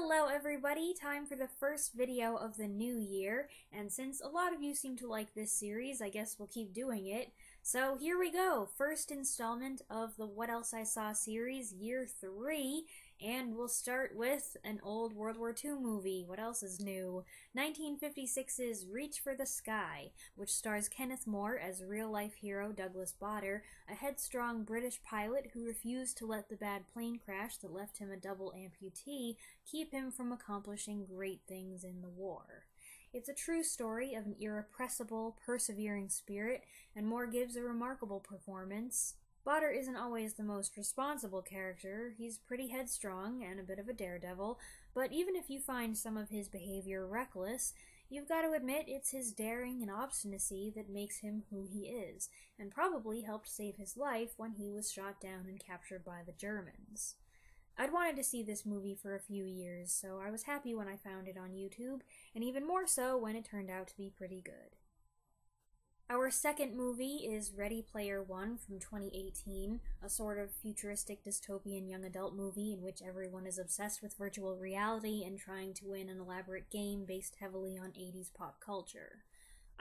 Hello everybody, time for the first video of the new year, and since a lot of you seem to like this series, I guess we'll keep doing it. So here we go, first installment of the What Else I Saw series, year 3, and we'll start with an old World War II movie. What else is new? 1956's Reach for the Sky, which stars Kenneth More as real-life hero Douglas Bader, a headstrong British pilot who refused to let the bad plane crash that left him a double amputee keep him from accomplishing great things in the war. It's a true story of an irrepressible, persevering spirit, and Moore gives a remarkable performance. Bader isn't always the most responsible character. He's pretty headstrong and a bit of a daredevil, but even if you find some of his behavior reckless, you've got to admit it's his daring and obstinacy that makes him who he is, and probably helped save his life when he was shot down and captured by the Germans. I'd wanted to see this movie for a few years, so I was happy when I found it on YouTube, and even more so when it turned out to be pretty good. Our second movie is Ready Player One from 2018, a sort of futuristic dystopian young adult movie in which everyone is obsessed with virtual reality and trying to win an elaborate game based heavily on 80s pop culture.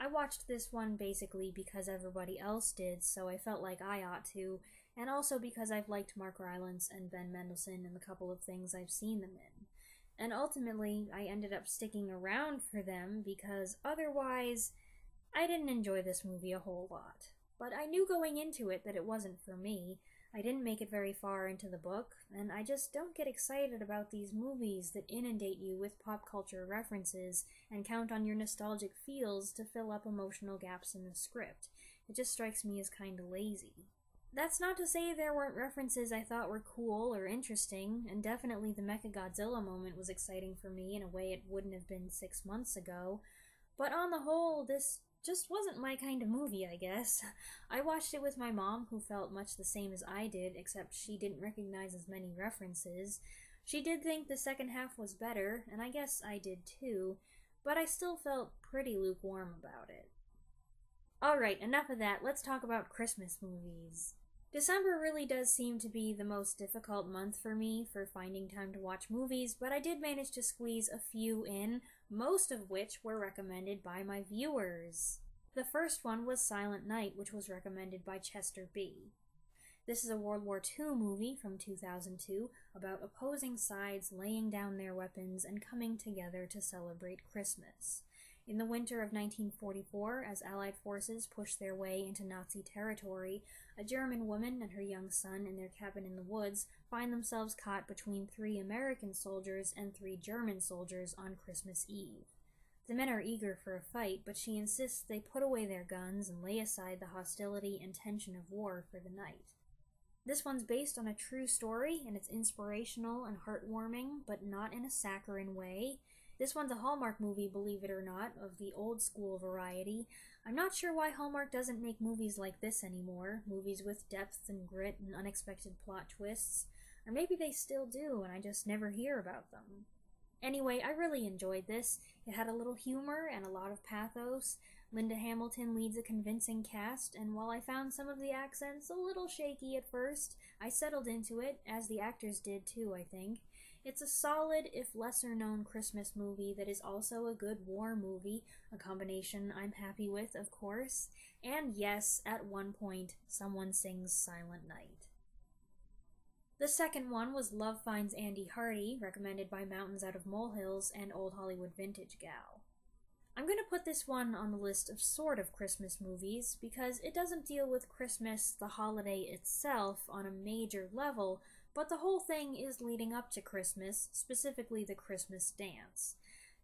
I watched this one basically because everybody else did, so I felt like I ought to, and also because I've liked Mark Rylance and Ben Mendelsohn in the couple of things I've seen them in. And ultimately, I ended up sticking around for them because otherwise, I didn't enjoy this movie a whole lot. But I knew going into it that it wasn't for me. I didn't make it very far into the book, and I just don't get excited about these movies that inundate you with pop culture references and count on your nostalgic feels to fill up emotional gaps in the script. It just strikes me as kinda lazy. That's not to say there weren't references I thought were cool or interesting, and definitely the Mechagodzilla moment was exciting for me in a way it wouldn't have been 6 months ago, but on the whole, this just wasn't my kind of movie, I guess. I watched it with my mom, who felt much the same as I did, except she didn't recognize as many references. She did think the second half was better, and I guess I did too, but I still felt pretty lukewarm about it. Alright, enough of that, let's talk about Christmas movies. December really does seem to be the most difficult month for me for finding time to watch movies, but I did manage to squeeze a few in, most of which were recommended by my viewers. The first one was Silent Night, which was recommended by Chester B. This is a World War II movie from 2002 about opposing sides laying down their weapons and coming together to celebrate Christmas. In the winter of 1944, as Allied forces pushed their way into Nazi territory, a German woman and her young son in their cabin in the woods find themselves caught between 3 American soldiers and 3 German soldiers on Christmas Eve. The men are eager for a fight, but she insists they put away their guns and lay aside the hostility and tension of war for the night. This one's based on a true story, and it's inspirational and heartwarming, but not in a saccharine way. This one's a Hallmark movie, believe it or not, of the old school variety. I'm not sure why Hallmark doesn't make movies like this anymore, movies with depth and grit and unexpected plot twists. Or maybe they still do, and I just never hear about them. Anyway, I really enjoyed this. It had a little humor and a lot of pathos. Linda Hamilton leads a convincing cast, and while I found some of the accents a little shaky at first, I settled into it, as the actors did too, I think. It's a solid, if lesser-known Christmas movie that is also a good war movie, a combination I'm happy with, of course. And yes, at one point, someone sings Silent Night. The second one was Love Finds Andy Hardy, recommended by Mountains Out of Molehills and Old Hollywood Vintage Gal. I'm going to put this one on the list of sort of Christmas movies because it doesn't deal with Christmas, the holiday itself, on a major level, but the whole thing is leading up to Christmas, specifically the Christmas dance.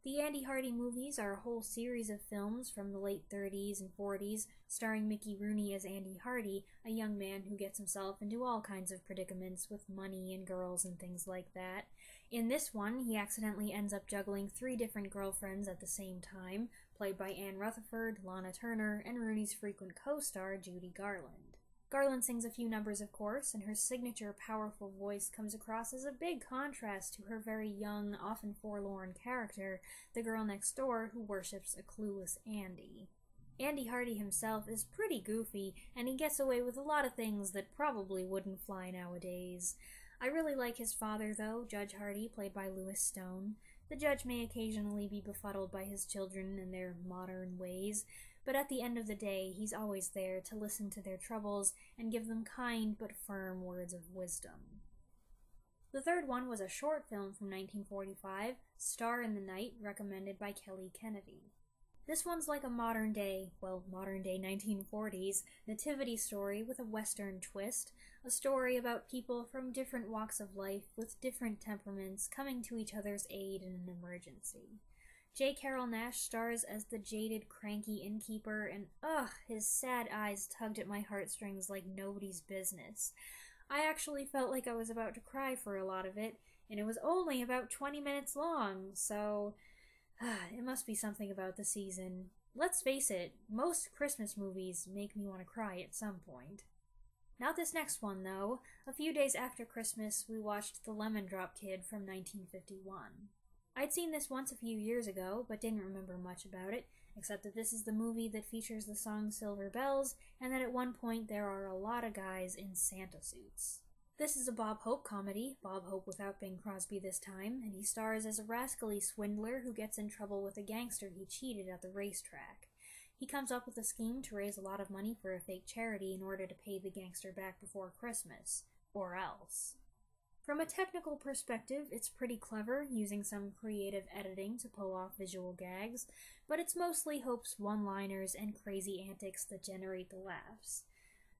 The Andy Hardy movies are a whole series of films from the late 30s and 40s, starring Mickey Rooney as Andy Hardy, a young man who gets himself into all kinds of predicaments with money and girls and things like that. In this one, he accidentally ends up juggling 3 different girlfriends at the same time, played by Anne Rutherford, Lana Turner, and Rooney's frequent co-star, Judy Garland. Garland sings a few numbers, of course, and her signature powerful voice comes across as a big contrast to her very young, often forlorn character, the girl next door who worships a clueless Andy. Andy Hardy himself is pretty goofy, and he gets away with a lot of things that probably wouldn't fly nowadays. I really like his father, though, Judge Hardy, played by Lewis Stone. The judge may occasionally be befuddled by his children and their modern ways, but at the end of the day, he's always there to listen to their troubles and give them kind but firm words of wisdom. The third one was a short film from 1945, Star in the Night, recommended by Kelly Kennedy. This one's like a modern-day 1940s, nativity story with a Western twist, a story about people from different walks of life with different temperaments coming to each other's aid in an emergency. J. Carrol Naish stars as the jaded, cranky innkeeper, and his sad eyes tugged at my heartstrings like nobody's business. I actually felt like I was about to cry for a lot of it, and it was only about 20 minutes long, so it must be something about the season. Let's face it, most Christmas movies make me want to cry at some point. Not this next one, though. A few days after Christmas, we watched The Lemon Drop Kid from 1951. I'd seen this once a few years ago, but didn't remember much about it, except that this is the movie that features the song Silver Bells, and that at one point there are a lot of guys in Santa suits. This is a Bob Hope comedy, Bob Hope without Bing Crosby this time, and he stars as a rascally swindler who gets in trouble with a gangster he cheated at the racetrack. He comes up with a scheme to raise a lot of money for a fake charity in order to pay the gangster back before Christmas. Or else. From a technical perspective, it's pretty clever, using some creative editing to pull off visual gags, but it's mostly Hope's one-liners and crazy antics that generate the laughs.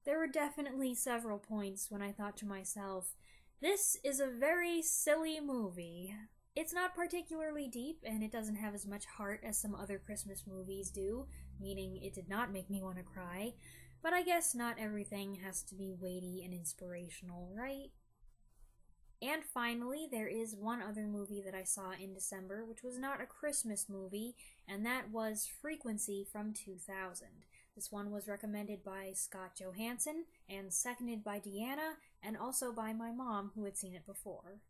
There were definitely several points when I thought to myself, this is a very silly movie. It's not particularly deep, and it doesn't have as much heart as some other Christmas movies do, meaning it did not make me want to cry, but I guess not everything has to be weighty and inspirational, right? And finally, there is one other movie that I saw in December, which was not a Christmas movie, and that was Frequency from 2000. This one was recommended by Scott Johansson, and seconded by Deanna, and also by my mom, who had seen it before.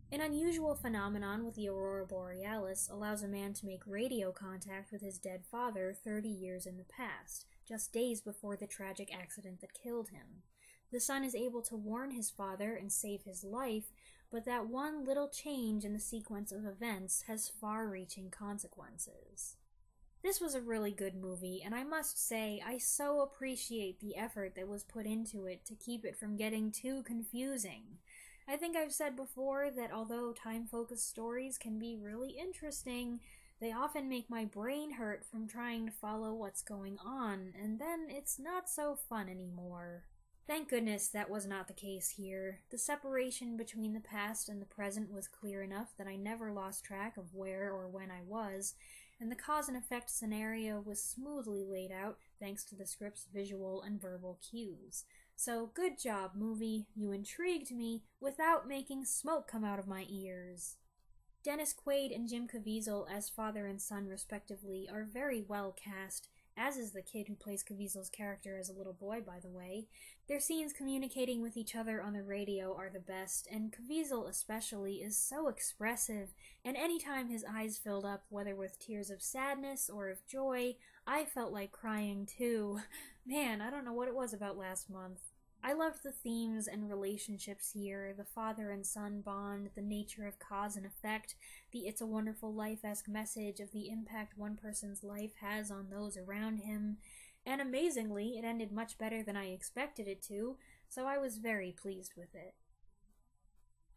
An unusual phenomenon with the Aurora Borealis allows a man to make radio contact with his dead father 30 years in the past, just days before the tragic accident that killed him. The son is able to warn his father and save his life, but that one little change in the sequence of events has far-reaching consequences. This was a really good movie, and I must say, I so appreciate the effort that was put into it to keep it from getting too confusing. I think I've said before that although time-focused stories can be really interesting, they often make my brain hurt from trying to follow what's going on, and then it's not so fun anymore. Thank goodness that was not the case here. The separation between the past and the present was clear enough that I never lost track of where or when I was, and the cause and effect scenario was smoothly laid out thanks to the script's visual and verbal cues. So good job, movie. You intrigued me without making smoke come out of my ears. Dennis Quaid and Jim Caviezel as father and son respectively are very well cast, as is the kid who plays Caviezel's character as a little boy, by the way. Their scenes communicating with each other on the radio are the best, and Caviezel especially is so expressive, and anytime his eyes filled up, whether with tears of sadness or of joy, I felt like crying too. Man, I don't know what it was about last month. I loved the themes and relationships here, the father and son bond, the nature of cause and effect, the It's a Wonderful Life-esque message of the impact one person's life has on those around him, and amazingly, it ended much better than I expected it to, so I was very pleased with it.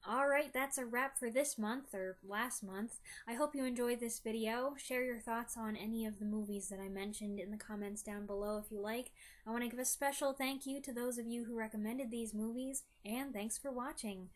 Alright, that's a wrap for this month, or last month. I hope you enjoyed this video. Share your thoughts on any of the movies that I mentioned in the comments down below if you like. I want to give a special thank you to those of you who recommended these movies, and thanks for watching.